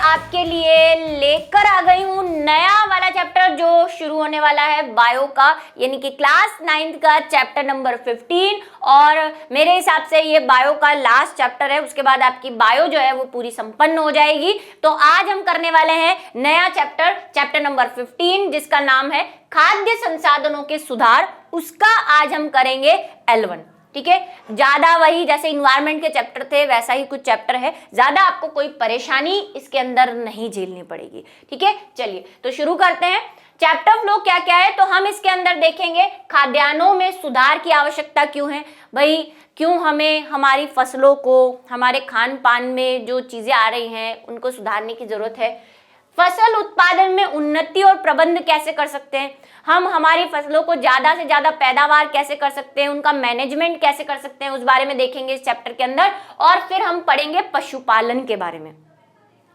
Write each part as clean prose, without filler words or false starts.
आपके लिए लेकर आ गई हूँ नया वाला चैप्टर जो शुरू होने वाला है बायो का, यानी कि क्लास 9th का चैप्टर नंबर 15। और मेरे हिसाब से ये बायो का लास्ट चैप्टर है, उसके बाद आपकी बायो जो है वो पूरी संपन्न हो जाएगी। तो आज हम करने वाले हैं नया चैप्टर नंबर 15, जिसका नाम है खाद्य संसाधनों के सुधार। उसका आज हम करेंगे L1। ठीक है, ज्यादा वही जैसे इन्वायरमेंट के चैप्टर थे वैसा ही कुछ चैप्टर है, ज्यादा आपको कोई परेशानी इसके अंदर नहीं झेलनी पड़ेगी। ठीक है, चलिए तो शुरू करते हैं। चैप्टर फ्लो क्या क्या है, तो हम इसके अंदर देखेंगे खाद्यान्नों में सुधार की आवश्यकता क्यों है। भाई क्यों हमें हमारी फसलों को, हमारे खान पान में जो चीजें आ रही हैं उनको सुधारने की जरूरत है। फसल उत्पादन में उन्नति और प्रबंध कैसे कर सकते हैं, हम हमारी फसलों को ज्यादा से ज्यादा पैदावार कैसे कर सकते हैं, उनका मैनेजमेंट कैसे कर सकते हैं, उस बारे में देखेंगे इस चैप्टर के अंदर। और फिर हम पढ़ेंगे पशुपालन के बारे में,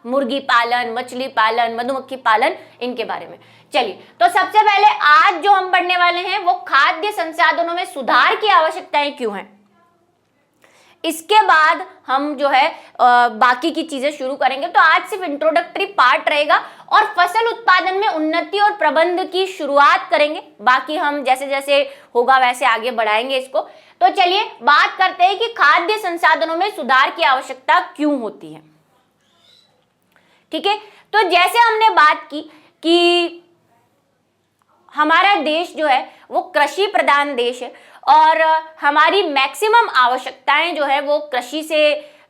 मुर्गी पालन, मछली पालन, मधुमक्खी पालन, इनके बारे में। चलिए तो सबसे पहले आज जो हम पढ़ने वाले हैं वो खाद्य संसाधनों में सुधार की आवश्यकताएं क्यों हैं। इसके बाद हम जो है बाकी की चीजें शुरू करेंगे। तो आज सिर्फ इंट्रोडक्टरी पार्ट रहेगा और फसल उत्पादन में उन्नति और प्रबंध की शुरुआत करेंगे। बाकी हम जैसे जैसे होगा वैसे आगे बढ़ाएंगे इसको। तो चलिए बात करते हैं कि खाद्य संसाधनों में सुधार की आवश्यकता क्यों होती है। ठीक है, तो जैसे हमने बात की कि हमारा देश जो है वो कृषि प्रधान देश है और हमारी मैक्सिमम आवश्यकताएं जो है वो कृषि से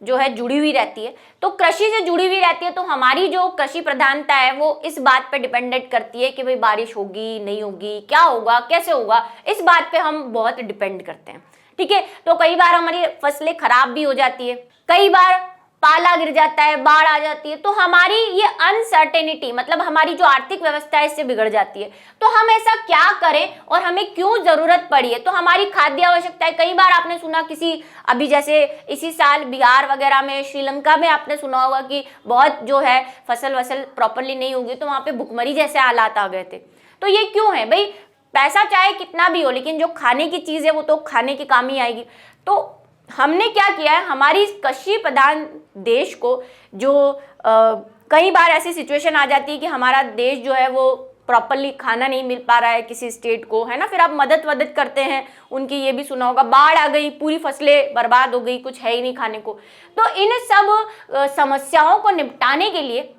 जो है जुड़ी हुई रहती है। तो कृषि से जुड़ी हुई रहती है तो हमारी जो कृषि प्रधानता है वो इस बात पे डिपेंडेंट करती है कि भाई बारिश होगी नहीं होगी, क्या होगा कैसे होगा, इस बात पे हम बहुत डिपेंड करते हैं। ठीक है, तो कई बार हमारी फसलें खराब भी हो जाती है, कई बार पाला गिर जाता है, बाढ़ आ जाती है, तो हमारी ये अनसर्टेनिटी मतलब हमारी जो आर्थिक व्यवस्था है इससे बिगड़ जाती है। तो हम ऐसा क्या करें और हमें क्यों जरूरत पड़ी है। तो हमारी खाद्य आवश्यकता है, कई बार आपने सुना किसी अभी जैसे इसी साल बिहार वगैरह में, श्रीलंका में आपने सुना होगा कि बहुत जो है फसल प्रॉपरली नहीं होगी तो वहां पे भुखमरी जैसे हालात आ गए थे। तो ये क्यों है भाई, पैसा चाहे कितना भी हो लेकिन जो खाने की चीज है वो तो खाने के काम ही आएगी। तो हमने क्या किया है, हमारी कृषि प्रधान देश को जो कई बार ऐसी सिचुएशन आ जाती है कि हमारा देश जो है वो प्रॉपरली खाना नहीं मिल पा रहा है किसी स्टेट को, है ना, फिर आप मदद करते हैं उनकी। ये भी सुना होगा बाढ़ आ गई, पूरी फसलें बर्बाद हो गई, कुछ है ही नहीं खाने को। तो इन सब समस्याओं को निपटाने के लिए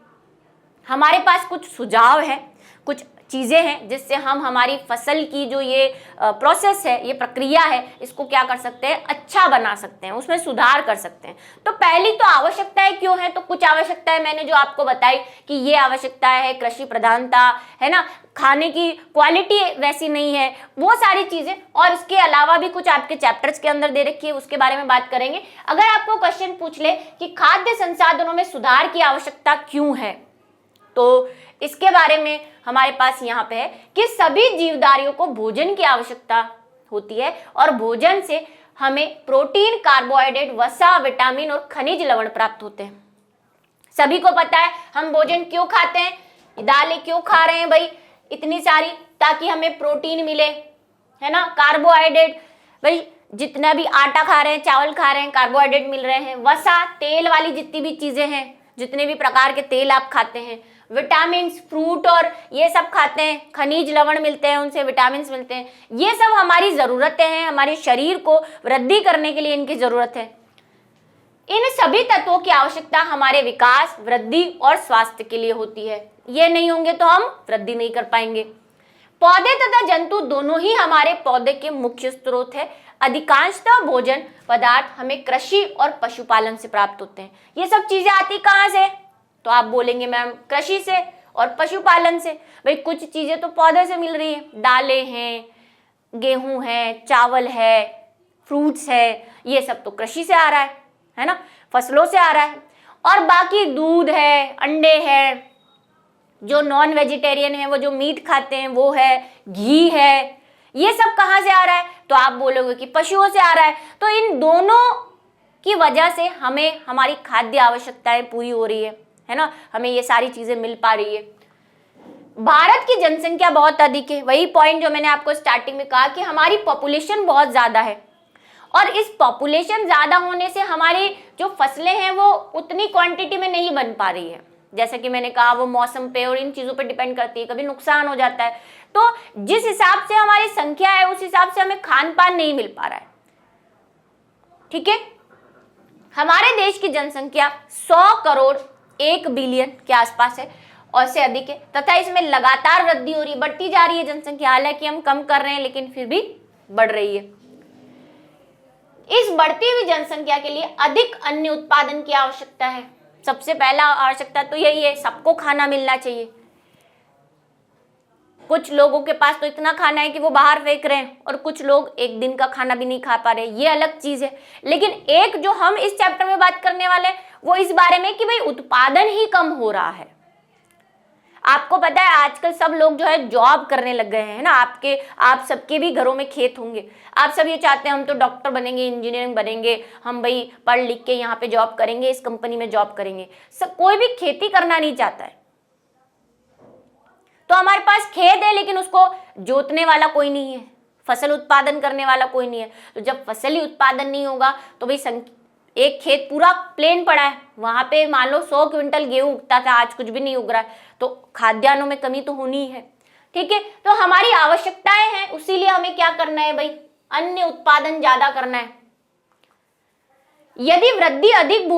हमारे पास कुछ सुझाव है, कुछ चीजें हैं जिससे हम हमारी फसल की जो ये प्रोसेस है, ये प्रक्रिया है, इसको क्या कर सकते हैं, अच्छा बना सकते हैं, उसमें सुधार कर सकते हैं। तो पहली तो आवश्यकताएं क्यों है, तो कुछ आवश्यकताएं मैंने जो आपको बताई कि ये आवश्यकता है कृषि प्रधानता, है ना, खाने की क्वालिटी वैसी नहीं है, वो सारी चीजें। और इसके अलावा भी कुछ आपके चैप्टर्स के अंदर दे रखी है, उसके बारे में बात करेंगे। अगर आपको क्वेश्चन पूछ ले कि खाद्य संसाधनों में सुधार की आवश्यकता क्यों है, तो इसके बारे में हमारे पास यहाँ पे है कि सभी जीवधारियों को भोजन की आवश्यकता होती है और भोजन से हमें प्रोटीन, कार्बोहाइड्रेट, वसा, विटामिन और खनिज लवण प्राप्त होते हैं। सभी को पता है हम भोजन क्यों खाते हैं, दालें क्यों खा रहे हैं भाई इतनी सारी, ताकि हमें प्रोटीन मिले, है ना, कार्बोहाइड्रेट, भाई जितना भी आटा खा रहे हैं, चावल खा रहे हैं, कार्बोहाइड्रेट मिल रहे हैं, वसा, तेल वाली जितनी भी चीजें हैं, जितने भी प्रकार के तेल आप खाते हैं, विटामिन, फ्रूट और ये सब खाते हैं, खनिज लवण मिलते हैं, उनसे विटामिन मिलते हैं। ये सब हमारी जरूरतें हैं, हमारे शरीर को वृद्धि करने के लिए इनकी जरूरत है। इन सभी तत्वों की आवश्यकता हमारे विकास, वृद्धि और स्वास्थ्य के लिए होती है। ये नहीं होंगे तो हम वृद्धि नहीं कर पाएंगे। पौधे तथा जंतु दोनों ही हमारे पौधे के मुख्य स्रोत है। अधिकांशतः भोजन पदार्थ हमें कृषि और पशुपालन से प्राप्त होते हैं। ये सब चीजें आती कहाँ से, तो आप बोलेंगे मैम कृषि से और पशुपालन से। भाई कुछ चीजें तो पौधे से मिल रही है, दालें हैं, गेहूं है, चावल है, फ्रूट्स है, ये सब तो कृषि से आ रहा है ना, फसलों से आ रहा है। और बाकी दूध है, अंडे है, जो नॉन वेजिटेरियन है वो जो मीट खाते हैं वो है, घी है, ये सब कहाँ से आ रहा है, तो आप बोलोगे कि पशुओं से आ रहा है। तो इन दोनों की वजह से हमें हमारी खाद्य आवश्यकताएं पूरी हो रही है ना, हमें ये सारी चीजें मिल पा रही है। भारत की जनसंख्या बहुत अधिक है, वही पॉइंट जो मैंने आपको स्टार्टिंग में कहा कि हमारी पॉपुलेशन बहुत ज्यादा है और इस पॉपुलेशन ज्यादा होने से हमारी जो फसलें हैं वो उतनी क्वांटिटी में नहीं बन पा रही है। जैसे कि मैंने कहा वो मौसम पे और इन चीजों पे डिपेंड करती है, कभी नुकसान हो जाता है। तो जिस हिसाब से हमारी संख्या है उस हिसाब से हमें खान पान नहीं मिल पा रहा है। ठीक है, हमारे देश की जनसंख्या 100 करोड़ 1 बिलियन के आसपास है और से अधिक है, तथा इसमें लगातार वृद्धि हो रही है, बढ़ती जा रही है जनसंख्या। हालांकि हम कम कर रहे हैं लेकिन फिर भी बढ़ रही है। इस बढ़ती हुई जनसंख्या के लिए अधिक अन्न उत्पादन की आवश्यकता है। सबसे पहला आवश्यकता तो यही है, सबको खाना मिलना चाहिए। कुछ लोगों के पास तो इतना खाना है कि वो बाहर फेंक रहे हैं और कुछ लोग एक दिन का खाना भी नहीं खा पा रहे, ये अलग चीज है। लेकिन एक जो हम इस चैप्टर में बात करने वाले हैं वो इस बारे में कि भाई उत्पादन ही कम हो रहा है। आपको पता है आजकल सब लोग जो है जॉब करने लग गए हैं ना। आप सबके भी घरों में खेत होंगे। आप सब ये चाहते हैं हम तो डॉक्टर बनेंगे, इंजीनियरिंग बनेंगे, हम भाई पढ़ लिख के यहाँ पे जॉब करेंगे, इस कंपनी में जॉब करेंगे। कोई भी खेती करना नहीं चाहता है। तो हमारे पास खेत है लेकिन उसको जोतने वाला कोई नहीं है, फसल उत्पादन करने वाला कोई नहीं है। तो जब फसल ही उत्पादन नहीं होगा तो भाई एक खेत पूरा प्लेन पड़ा है, वहां पे मान लो 100 क्विंटल गेहूं उगता था, आज कुछ भी नहीं उग रहा है, तो खाद्यान्नों में कमी तो होनी ही है। ठीक है, तो हमारी आवश्यकताएं हैं, उसीलिए हमें क्या करना है भाई, अन्न उत्पादन ज्यादा करना है। यह वृद्धि अधिक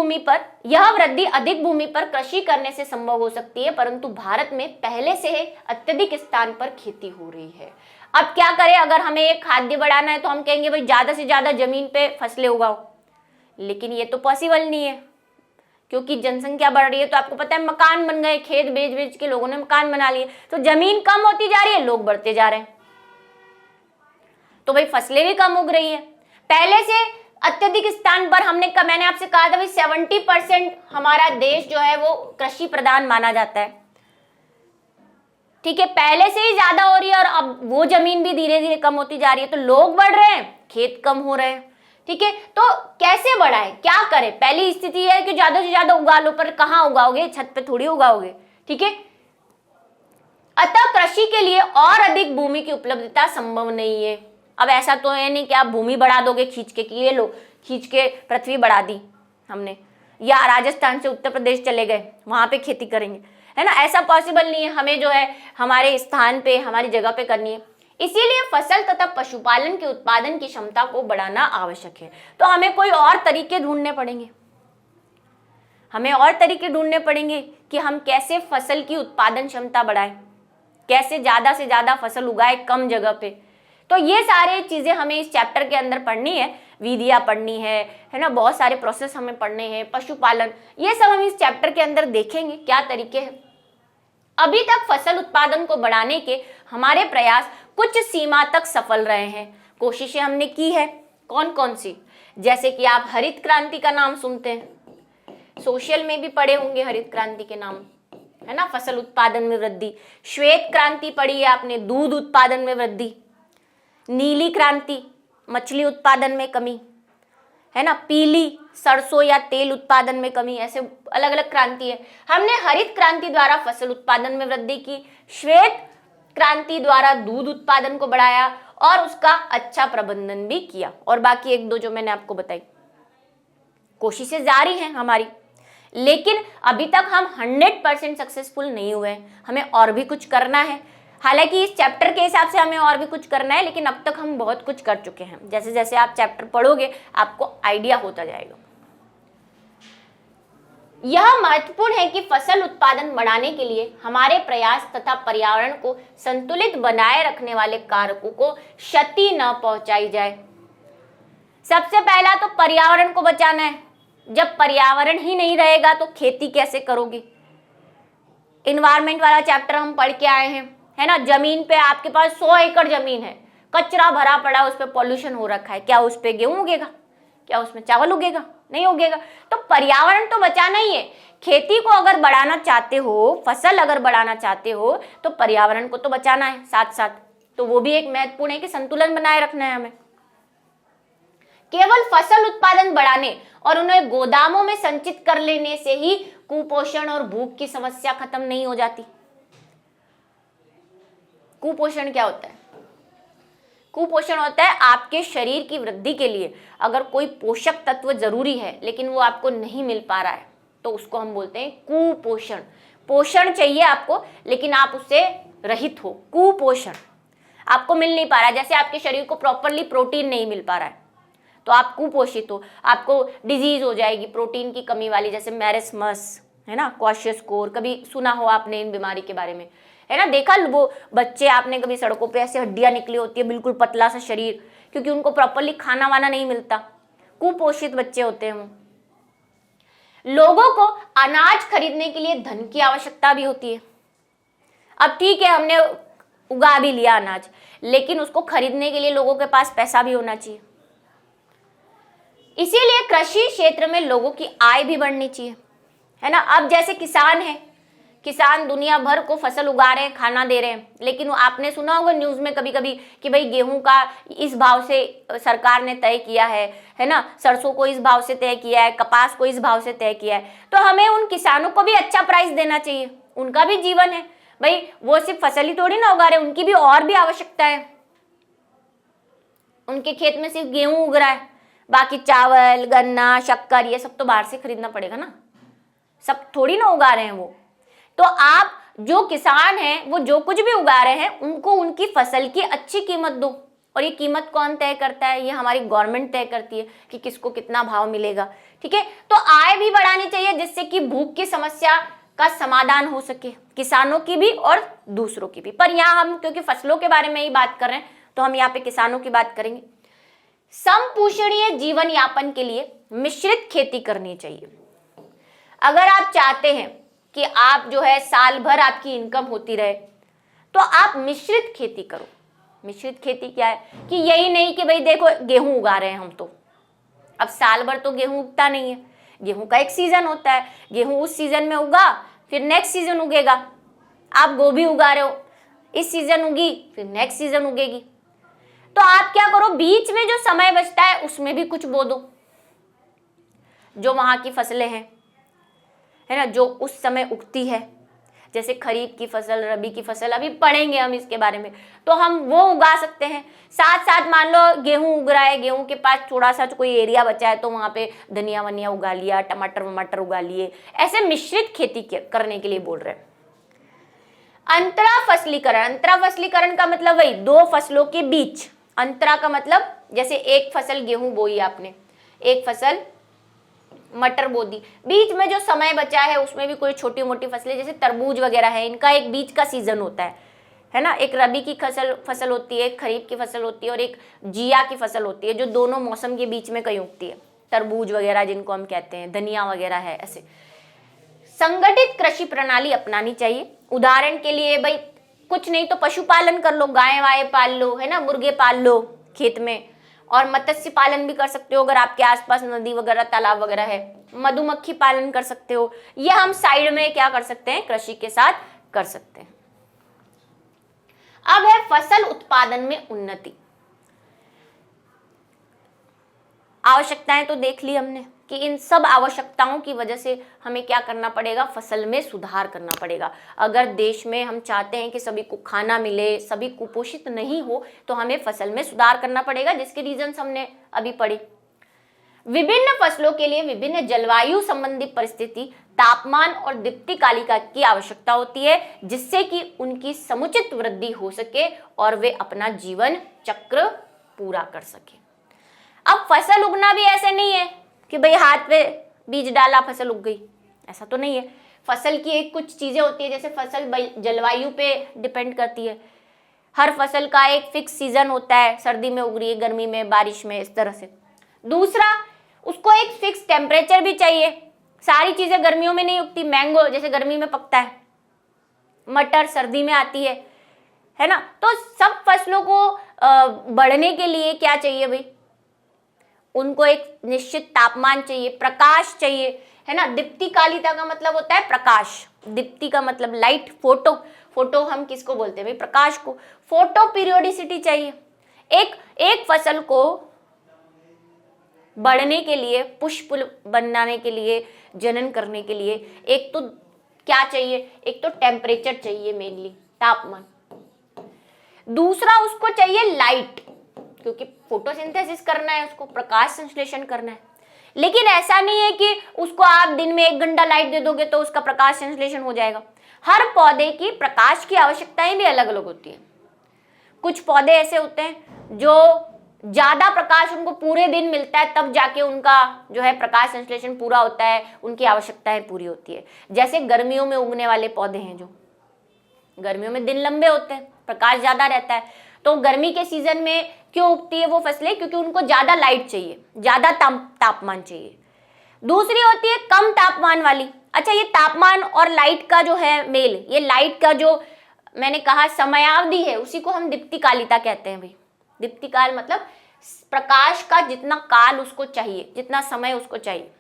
भूमि पर कृषि करने से संभव हो सकती है, परंतु भारत में पहले से अत्यधिक स्थान पर खेती हो रही है। अब क्या करें, अगर हमें एक खाद्य बढ़ाना है तो हम कहेंगे भाई ज्यादा से ज्यादा जमीन पे फसलें उगाओ, लेकिन ये तो पॉसिबल नहीं है क्योंकि जनसंख्या बढ़ रही है। तो आपको पता है मकान बन गए, खेत बेच बेच के लोगों ने मकान बना लिए, तो जमीन कम होती जा रही है, लोग बढ़ते जा रहे हैं, तो भाई फसलें भी कम उग रही है। पहले से अत्यधिक स्थान पर मैंने आपसे कहा था भाई 70% हमारा देश जो है वो कृषि प्रधान माना जाता है। ठीक है, पहले से ही ज्यादा हो रही है और अब वो जमीन भी धीरे धीरे कम होती जा रही है, तो लोग बढ़ रहे हैं, खेत कम हो रहे हैं। ठीक है, तो कैसे बढ़ाएं, क्या करें? पहली स्थिति है कि ज्यादा से ज्यादा उगा लो, पर कहां उगाओगे, छत पे थोड़ी उगाओगे। ठीक है, अतः कृषि के लिए और अधिक भूमि की उपलब्धता संभव नहीं है। अब ऐसा तो है नहीं कि आप भूमि बढ़ा दोगे खींच के, कि ये लो खींच के पृथ्वी बढ़ा दी हमने, या राजस्थान से उत्तर प्रदेश चले गए वहां पे खेती करेंगे, है ना, ऐसा पॉसिबल नहीं है। हमें जो है हमारे स्थान पे, हमारी जगह पे करनी है। इसीलिए फसल तथा पशुपालन के उत्पादन की क्षमता को बढ़ाना आवश्यक है। तो हमें कोई और तरीके ढूंढने पड़ेंगे, कि हम कैसे फसल की उत्पादन क्षमता बढ़ाएं, कैसे ज्यादा से ज्यादा फसल उगाए कम जगह पे। तो ये सारे चीजें हमें इस चैप्टर के अंदर पढ़नी है, विधियां पढ़नी है ना, बहुत सारे प्रोसेस हमें पढ़ने हैं, पशुपालन, ये सब हम इस चैप्टर के अंदर देखेंगे क्या तरीके हैं। अभी तक फसल उत्पादन को बढ़ाने के हमारे प्रयास कुछ सीमा तक सफल रहे हैं। कोशिशें हमने की है, कौन कौन सी, जैसे कि आप हरित क्रांति का नाम सुनते हैं, सोशल में भी पढ़े होंगे हरित क्रांति के नाम, है ना, फसल उत्पादन में वृद्धि। श्वेत क्रांति पढ़ी है आपने, दूध उत्पादन में वृद्धि। नीली क्रांति, मछली उत्पादन में कमी, है ना। पीली, सरसों या तेल उत्पादन में कमी। ऐसे अलग अलग क्रांति है। हमने हरित क्रांति द्वारा फसल उत्पादन में वृद्धि की, श्वेत क्रांति द्वारा दूध उत्पादन को बढ़ाया और उसका अच्छा प्रबंधन भी किया, और बाकी एक दो जो मैंने आपको बताई। कोशिशें जारी हैं हमारी, लेकिन अभी तक हम 100% सक्सेसफुल नहीं हुए। हमें और भी कुछ करना है। हालांकि इस चैप्टर के हिसाब से हमें और भी कुछ करना है, लेकिन अब तक हम बहुत कुछ कर चुके हैं। जैसे जैसे आप चैप्टर पढ़ोगे आपको आइडिया होता जाएगा। यह महत्वपूर्ण है कि फसल उत्पादन बढ़ाने के लिए हमारे प्रयास तथा पर्यावरण को संतुलित बनाए रखने वाले कारकों को क्षति न पहुंचाई जाए। सबसे पहला तो पर्यावरण को बचाना है। जब पर्यावरण ही नहीं रहेगा तो खेती कैसे करोगे। इन्वायरमेंट वाला चैप्टर हम पढ़ के आए हैं, है ना। जमीन पे आपके पास 100 एकड़ जमीन है, कचरा भरा पड़ा, उस पर पॉल्यूशन हो रखा है, क्या उस पे गेहूं उगेगा, क्या उसमें चावल उगेगा, नहीं उगेगा। तो पर्यावरण तो बचाना ही है। खेती को अगर बढ़ाना चाहते हो, फसल अगर बढ़ाना चाहते हो, तो पर्यावरण को तो बचाना है साथ साथ। तो वो भी एक महत्वपूर्ण है कि संतुलन बनाए रखना है हमें। केवल फसल उत्पादन बढ़ाने और उन्हें गोदामों में संचित कर लेने से ही कुपोषण और भूख की समस्या खत्म नहीं हो जाती। कुपोषण क्या होता है? कुपोषण होता है आपके शरीर की वृद्धि के लिए अगर कोई पोषक तत्व जरूरी है लेकिन वो आपको नहीं मिल पा रहा है, तो उसको हम बोलते हैं कुपोषण। पोषण चाहिए आपको, लेकिन आप उससे रहित हो, कुपोषण आपको मिल नहीं पा रहा है, जैसे आपके शरीर को प्रॉपरली प्रोटीन नहीं मिल पा रहा है तो आप कुपोषित हो, आपको डिजीज हो जाएगी प्रोटीन की कमी वाली, जैसे मैरिस्मस, है ना, क्वाशियोस्कोर, कभी सुना हो आपने इन बीमारी के बारे में, है ना, देखा वो बच्चे आपने कभी सड़कों पे ऐसे हड्डियां निकली होती है, बिल्कुल पतला सा शरीर, क्योंकि उनको प्रॉपरली खाना वाना नहीं मिलता, कुपोषित बच्चे होते हैं वो। लोगों को अनाज खरीदने के लिए धन की आवश्यकता भी होती है। अब ठीक है, हमने उगा भी लिया अनाज, लेकिन उसको खरीदने के लिए लोगों के पास पैसा भी होना चाहिए। इसीलिए कृषि क्षेत्र में लोगों की आय भी बढ़नी चाहिए, है ना। अब जैसे किसान है, किसान दुनिया भर को फसल उगा रहे हैं, खाना दे रहे हैं, लेकिन आपने सुना होगा न्यूज में कभी कभी कि भाई गेहूं का इस भाव से सरकार ने तय किया है ना, सरसों को इस भाव से तय किया है, कपास को इस भाव से तय किया है। तो हमें उन किसानों को भी अच्छा प्राइस देना चाहिए, उनका भी जीवन है भाई, वो सिर्फ फसल ही थोड़ी ना उगा रहे, उनकी भी और भी आवश्यकता है। उनके खेत में सिर्फ गेहूं उग रहा है, बाकी चावल, गन्ना, शक्कर, ये सब तो बाहर से खरीदना पड़ेगा ना, सब थोड़ी ना उगा रहे हैं वो। तो आप जो किसान हैं वो जो कुछ भी उगा रहे हैं उनको उनकी फसल की अच्छी कीमत दो, और ये कीमत कौन तय करता है? ये हमारी गवर्नमेंट तय करती है कि किसको कितना भाव मिलेगा, ठीक है। तो आय भी बढ़ानी चाहिए जिससे कि भूख की समस्या का समाधान हो सके, किसानों की भी और दूसरों की भी। पर यहाँ हम क्योंकि फसलों के बारे में ही बात कर रहे हैं तो हम यहाँ पे किसानों की बात करेंगे। समपोषणीय जीवन यापन के लिए मिश्रित खेती करनी चाहिए। अगर आप चाहते हैं कि आप जो है साल भर आपकी इनकम होती रहे तो आप मिश्रित खेती करो। मिश्रित खेती क्या है कि यही नहीं कि भाई देखो गेहूं उगा रहे हैं हम, तो अब साल भर तो गेहूं उगता नहीं है, गेहूं का एक सीजन होता है, गेहूं उस सीजन में उगा फिर नेक्स्ट सीजन उगेगा। आप गोभी उगा रहे हो, इस सीजन उगी फिर नेक्स्ट सीजन उगेगी। तो आप क्या करो, बीच में जो समय बचता है उसमें भी कुछ बो दो, जो वहां की फसलें हैं, है ना, जो उस समय उगती है, जैसे खरीफ की फसल, रबी की फसल, अभी पढ़ेंगे हम इसके बारे में, तो हम वो उगा सकते हैं। साथ साथ मान लो गेहूं उग रहा है, गेहूं के पास थोड़ा सा कोई एरिया बचा है तो वहां पे धनिया वनिया उगा लिया, टमाटर वमाटर उगा लिए, ऐसे मिश्रित खेती करने के लिए बोल रहे हैं। अंतरा फसलीकरण, अंतरा फसलीकरण का मतलब वही दो फसलों के बीच, अंतरा का मतलब जैसे एक फसल गेहूं बोई आपने, एक फसल मटर बो दी, बीच में जो समय बचा है उसमें भी कोई छोटी मोटी फसलें जैसे तरबूज वगैरह है, इनका एक बीच का सीजन होता है ना। एक रबी की फसल होती है, एक खरीफ की फसल होती है और एक जिया की फसल होती है जो दोनों मौसम के बीच में कहीं उगती है, तरबूज वगैरह जिनको हम कहते हैं, धनिया वगैरह है। ऐसे संगठित कृषि प्रणाली अपनानी चाहिए। उदाहरण के लिए भाई कुछ नहीं तो पशुपालन कर लो, गाय वाय पाल लो, है ना, मुर्गे पाल लो खेत में, और मत्स्य पालन भी कर सकते हो अगर आपके आसपास नदी वगैरह तालाब वगैरह है, मधुमक्खी पालन कर सकते हो। ये हम साइड में क्या कर सकते हैं, कृषि के साथ कर सकते हैं। अब है फसल उत्पादन में उन्नति। आवश्यकताएं तो देख ली हमने कि इन सब आवश्यकताओं की वजह से हमें क्या करना पड़ेगा, फसल में सुधार करना पड़ेगा। अगर देश में हम चाहते हैं कि सभी को खाना मिले, सभी कुपोषित नहीं हो, तो हमें फसल में सुधार करना पड़ेगा, जिसके रीजंस हमने अभी पढ़े। विभिन्न फसलों के लिए विभिन्न जलवायु संबंधी परिस्थिति, तापमान और दीप्तिकालिका की आवश्यकता होती है, जिससे कि उनकी समुचित वृद्धि हो सके और वे अपना जीवन चक्र पूरा कर सके। अब फसल उगना भी ऐसे नहीं है कि भाई हाथ पे बीज डाला फसल उग गई, ऐसा तो नहीं है। फसल की एक कुछ चीजें होती है, जैसे फसल जलवायु पे डिपेंड करती है। हर फसल का एक फिक्स सीजन होता है, सर्दी में उग रही है, गर्मी में, बारिश में, इस तरह से। दूसरा, उसको एक फिक्स टेम्परेचर भी चाहिए। सारी चीजें गर्मियों में नहीं उगती, मैंगो जैसे गर्मी में पकता है, मटर सर्दी में आती है ना। तो सब फसलों को बढ़ने के लिए क्या चाहिए भाई, उनको एक निश्चित तापमान चाहिए, प्रकाश चाहिए, है ना। दीप्तिकालिका का मतलब होता है प्रकाश, दीप्ति का मतलब लाइट, फोटो हम किसको बोलते हैं भाई, प्रकाश को। फोटो पीरियोडिसिटी चाहिए। एक फसल को बढ़ने के लिए, पुष्प बनाने के लिए, जनन करने के लिए एक तो क्या चाहिए, एक तो टेम्परेचर चाहिए, मेनली तापमान। दूसरा उसको चाहिए लाइट, क्योंकि फोटोसिंथेसिस करना है, उसको प्रकाश संश्लेषण करना है। लेकिन ऐसा नहीं है कि उसको आप दिन में 1 घंटा लाइट दे दोगे तो उसका प्रकाश संश्लेषण हो जाएगा। हर पौधे की प्रकाश की आवश्यकताएं भी अलग अलग होती है। कुछ पौधे ऐसे होते हैं जो ज्यादा प्रकाश उनको पूरे दिन मिलता है, तब जाके उनका जो है प्रकाश संश्लेषण पूरा होता है, उनकी आवश्यकताएं पूरी होती है। जैसे गर्मियों में उगने वाले पौधे हैं, जो गर्मियों में दिन लंबे होते हैं, प्रकाश ज्यादा रहता है, तो गर्मी के सीजन में क्यों उगती है वो फसलें? क्योंकि उनको ज्यादा लाइट चाहिए, ज्यादा तापमान चाहिए। दूसरी होती है कम तापमान वाली। अच्छा, ये तापमान और लाइट का जो है मेल, ये लाइट का जो मैंने कहा समयावधि है, उसी को हम दीप्तिकालिता कहते हैं भाई। दीप्तिकाल मतलब प्रकाश का जितना काल उसको चाहिए, जितना समय उसको चाहिए।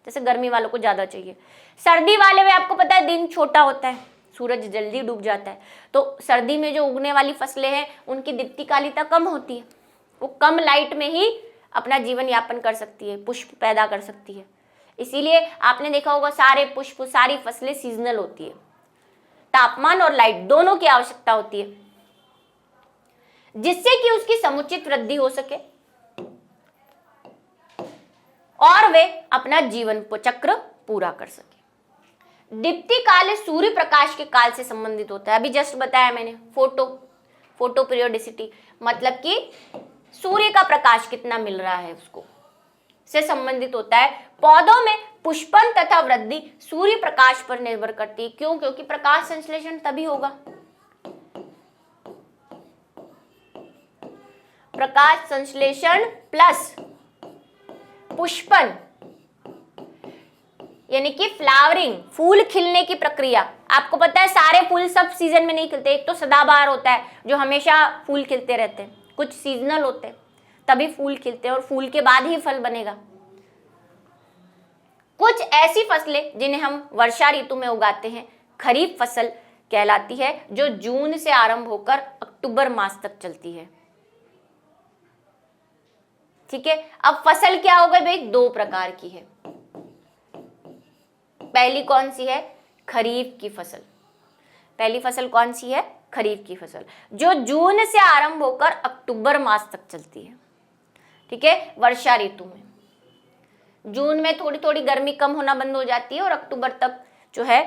जैसे गर्मी वालों को ज्यादा चाहिए। सर्दी वाले में आपको पता है दिन छोटा होता है, सूरज जल्दी डूब जाता है, तो सर्दी में जो उगने वाली फसलें हैं उनकी दीप्तिकालिता कम होती है, वो कम लाइट में ही अपना जीवन यापन कर सकती है, पुष्प पैदा कर सकती है। इसीलिए आपने देखा होगा सारे पुष्प, सारी फसलें सीजनल होती है। तापमान और लाइट दोनों की आवश्यकता होती है, जिससे कि उसकी समुचित वृद्धि हो सके और वे अपना जीवन चक्र पूरा कर सके। दीप्ति काल सूर्य प्रकाश के काल से संबंधित होता है। अभी जस्ट बताया मैंने, फोटो पीरियोडिसिटी मतलब कि सूर्य का प्रकाश कितना मिल रहा है उसको से संबंधित होता है। पौधों में पुष्पन तथा वृद्धि सूर्य प्रकाश पर निर्भर करती है। क्यों? क्योंकि प्रकाश संश्लेषण तभी होगा, प्रकाश संश्लेषण प्लस पुष्पन यानी कि फ्लावरिंग, फूल खिलने की प्रक्रिया। आपको पता है सारे फूल सब सीजन में नहीं खिलते। एक तो सदाबहार होता है जो हमेशा फूल खिलते रहते हैं, कुछ सीजनल होते हैं तभी फूल खिलते हैं और फूल के बाद ही फल बनेगा। कुछ ऐसी फसलें जिन्हें हम वर्षा ऋतु में उगाते हैं खरीफ फसल कहलाती है, जो जून से आरंभ होकर अक्टूबर मास तक चलती है। ठीक है, अब फसल क्या हो गई भाई? दो प्रकार की है। पहली कौन सी है? खरीफ की फसल। पहली फसल कौन सी है? खरीफ की फसल, जो जून से आरंभ होकर अक्टूबर मास तक चलती है। ठीक है, वर्षा ऋतु में जून में थोड़ी थोड़ी गर्मी कम होना बंद हो जाती है और अक्टूबर तक जो है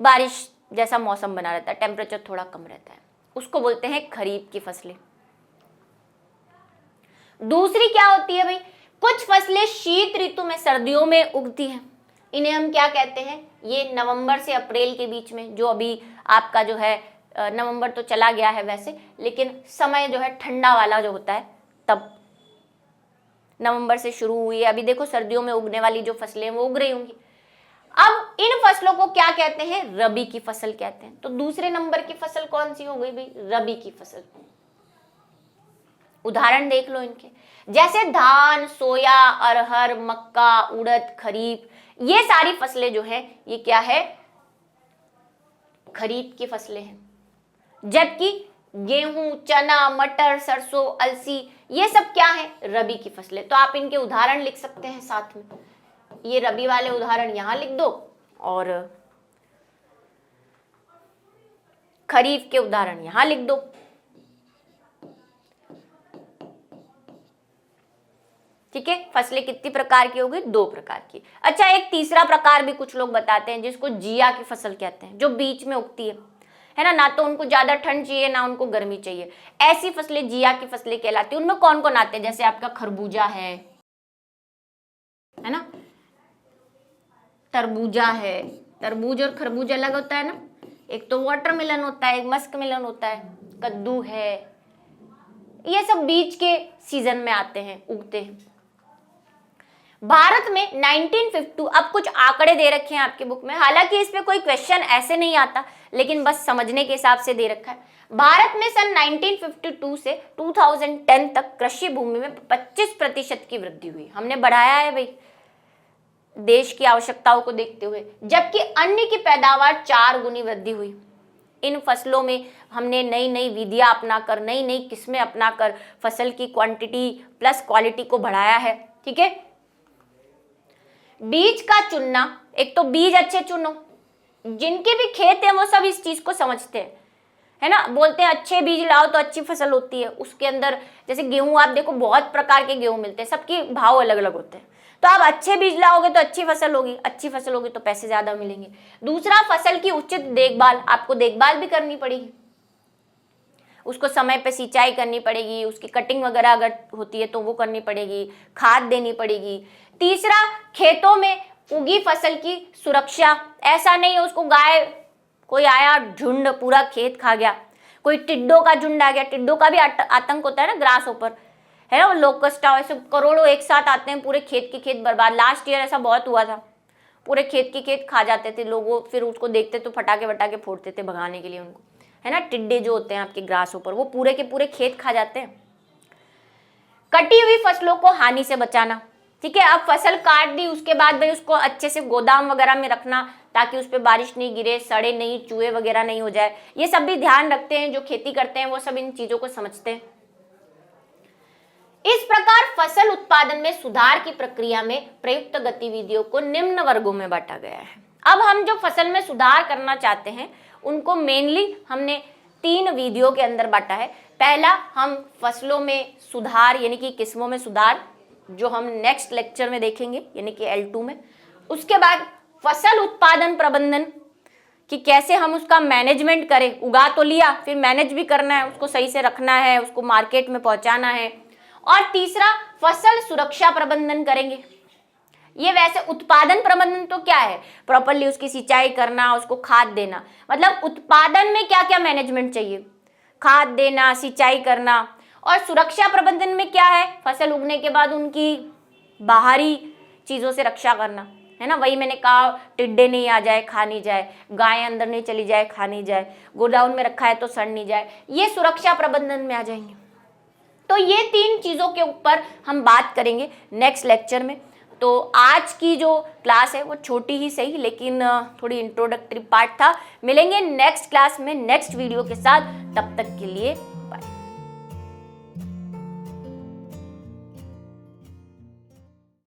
बारिश जैसा मौसम बना रहता है, टेम्परेचर थोड़ा कम रहता है, उसको बोलते हैं खरीफ की फसलें। दूसरी क्या होती है भाई? कुछ फसलें शीत ऋतु में, सर्दियों में उगती हैं, इन्हें हम क्या कहते हैं? ये नवंबर से अप्रैल के बीच में, जो अभी आपका जो है नवंबर तो चला गया है वैसे, लेकिन समय जो है ठंडा वाला जो होता है तब नवंबर से शुरू हुई है। अभी देखो सर्दियों में उगने वाली जो फसलें हैं वो उग रही होंगी। अब इन फसलों को क्या कहते हैं? रबी की फसल कहते हैं। तो दूसरे नंबर की फसल कौन सी हो गई भाई? रबी की फसल। उदाहरण देख लो इनके, जैसे धान, सोया, अरहर, मक्का, उड़द, खरीफ, ये सारी फसलें जो है ये क्या है? खरीफ की फसलें हैं। जबकि गेहूं, चना, मटर, सरसों, अलसी, ये सब क्या है? रबी की फसलें। तो आप इनके उदाहरण लिख सकते हैं साथ में, ये रबी वाले उदाहरण यहां लिख दो और खरीफ के उदाहरण यहां लिख दो। ठीक है, फसलें कितनी प्रकार की हो गई? दो प्रकार की। अच्छा, एक तीसरा प्रकार भी कुछ लोग बताते हैं जिसको जिया की फसल कहते हैं, जो बीच में उगती है ना तो उनको ज्यादा ठंड चाहिए ना उनको गर्मी चाहिए, ऐसी फसलें जिया की फसलें कहलाती है। उनमें कौन कौन आते हैं? जैसे आपका खरबूजा है ना, तरबूजा है। तरबूज और खरबूज अलग होता है ना, एक तो वाटरमेलन होता है, एक मस्क मेलन होता है, कद्दू है, ये सब बीच के सीजन में आते हैं, उगते हैं। भारत में 1952, अब कुछ आंकड़े दे रखे हैं आपकी बुक में, हालांकि इस पे कोई क्वेश्चन ऐसे नहीं आता, लेकिन बस समझने के हिसाब से दे रखा है। भारत में सन 1952 से 2010 तक कृषि भूमि में 25% की वृद्धि हुई। हमने बढ़ाया है भाई देश की आवश्यकताओं को देखते हुए, जबकि अन्य की पैदावार 4 गुनी वृद्धि हुई। इन फसलों में हमने नई नई विधियां अपनाकर, नई नई किस्में अपनाकर फसल की क्वांटिटी प्लस क्वालिटी को बढ़ाया है। ठीक है, बीज का चुनना, एक तो बीज अच्छे चुनो, जिनके भी खेत हैं वो सब इस चीज को समझते हैं, है ना, बोलते हैं अच्छे बीज लाओ तो अच्छी फसल होती है। उसके अंदर जैसे गेहूं, आप देखो बहुत प्रकार के गेहूं मिलते हैं, सबके भाव अलग अलग होते हैं, तो आप अच्छे बीज लाओगे तो अच्छी फसल होगी, अच्छी फसल होगी तो पैसे ज्यादा मिलेंगे। दूसरा, फसल की उचित देखभाल, आपको देखभाल भी करनी पड़ेगी, उसको समय पे सिंचाई करनी पड़ेगी, उसकी कटिंग वगैरह अगर होती है तो वो करनी पड़ेगी, खाद देनी पड़ेगी। तीसरा, खेतों में उगी फसल की सुरक्षा, ऐसा नहीं है उसको गाय कोई आया झुंड पूरा खेत खा गया, कोई टिड्डों का झुंड आ गया, टिड्डों का भी आतंक होता है ना, ग्रास ऊपर है ना, लोकस्ट ऐसे करोड़ों एक साथ आते हैं, पूरे खेत के खेत बर्बाद। लास्ट ईयर ऐसा बहुत हुआ था, पूरे खेत के खेत खा जाते थे लोग, वो फिर उसको देखते तो फटाके वटाके फोड़ते थे भगाने के लिए उनको, है ना। टिड्डे जो होते हैं आपके ग्रास ऊपर वो पूरे के पूरे खेत खा जाते हैं। कटी हुई फसलों को हानि से बचाना, ठीक है। अब फसल काट दी, उसके बाद भाई उसको अच्छे से गोदाम वगैरह में रखना ताकि उस पर बारिश नहीं गिरे, सड़े नहीं, चूहे वगैरह नहीं हो जाए, ये सब भी ध्यान रखते हैं जो खेती करते हैं, वो सब इन चीजों को समझते हैं। इस प्रकार फसल उत्पादन में सुधार की प्रक्रिया में प्रयुक्त गतिविधियों को निम्न वर्गों में बांटा गया है। अब हम जो फसल में सुधार करना चाहते हैं उनको मेनली हमने 3 वीडियो के अंदर बांटा है। पहला, हम फसलों में सुधार यानी कि किस्मों में सुधार, जो हम नेक्स्ट लेक्चर में देखेंगे यानी कि L2 में। उसके बाद फसल उत्पादन प्रबंधन कि कैसे हम उसका मैनेजमेंट करें, उगा तो लिया फिर मैनेज भी करना है, उसको सही से रखना है, उसको मार्केट में पहुंचाना है। और तीसरा, फसल सुरक्षा प्रबंधन करेंगे। ये वैसे उत्पादन प्रबंधन तो क्या है, प्रॉपरली उसकी सिंचाई करना, उसको खाद देना, मतलब उत्पादन में क्या क्या मैनेजमेंट चाहिए, खाद देना, सिंचाई करना। और सुरक्षा प्रबंधन में क्या है, फसल उगने के बाद उनकी बाहरी चीजों से रक्षा करना, है ना। वही मैंने कहा, टिड्डे नहीं आ जाए, खा नहीं जाए, गाय अंदर नहीं चली जाए, खा नहीं जाए, गोडाउन में रखा है तो सड़ नहीं जाए, ये सुरक्षा प्रबंधन में आ जाएंगे। तो ये 3 चीजों के ऊपर हम बात करेंगे नेक्स्ट लेक्चर में। तो आज की जो क्लास है वो छोटी ही सही, लेकिन थोड़ी इंट्रोडक्टरी पार्ट था। मिलेंगे नेक्स्ट क्लास में नेक्स्ट वीडियो के साथ, तब तक के लिए